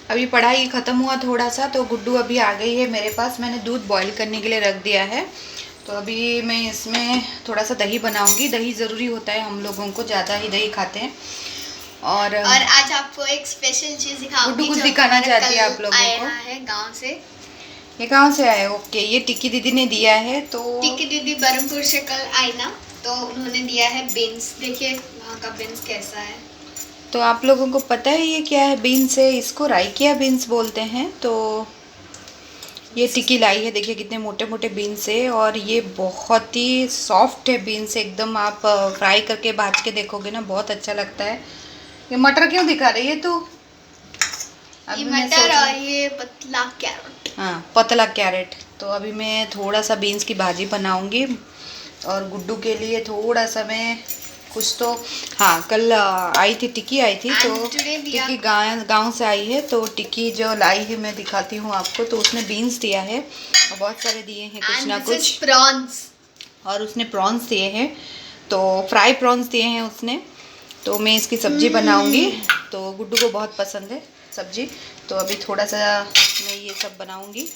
अभी पढ़ाई ख़त्म हुआ थोड़ा सा, तो गुड्डू अभी आ गई है मेरे पास। मैंने दूध बॉईल करने के लिए रख दिया है, तो अभी मैं इसमें थोड़ा सा दही बनाऊंगी। दही ज़रूरी होता है, हम लोगों को ज़्यादा ही दही खाते हैं। और आज आपको एक स्पेशल चीज़ दिखाऊंगी। गुड्डू कुछ दिखाना चाहती है आप लोगों को। है गांव से। ये कहाँ से आए? ओके, ये टिक्की दीदी ने दिया है। तो टिक्की दीदी बरमपुर से कल आई ना, तो उन्होंने दिया है बीन्स। देखिए वहाँ का बीन्स कैसा है। तो आप लोगों को पता है ये क्या है? बीन्स है, इसको राइकिया बीन्स बोलते हैं। तो ये टिक्की लाई है, देखिए कितने मोटे मोटे बीन्स है, और ये बहुत ही सॉफ्ट है बीन्स एकदम। आप फ्राई करके भाज के देखोगे ना, बहुत अच्छा लगता है। ये मटर क्यों दिखा रही है तू? ये मटर और ये पतला कैरेट। हाँ, पतला कैरेट। तो अभी मैं थोड़ा सा बीन्स की भाजी बनाऊंगी, और गुड्डू के लिए थोड़ा सा मैं कुछ तो, हाँ कल आई थी टिक्की, आई थी। तो टिक्की गांव से आई है, तो टिक्की जो लाई है मैं दिखाती हूँ आपको। तो उसने बीन्स दिया है, और बहुत सारे दिए हैं कुछ ना कुछ, प्रॉन्स। और उसने प्रॉन्स दिए हैं, तो फ्राई प्रॉन्स दिए हैं उसने। तो मैं इसकी सब्ज़ी बनाऊंगी, तो गुड्डू को बहुत पसंद है सब्ज़ी। तो अभी थोड़ा सा मैं ये सब बनाऊंगी।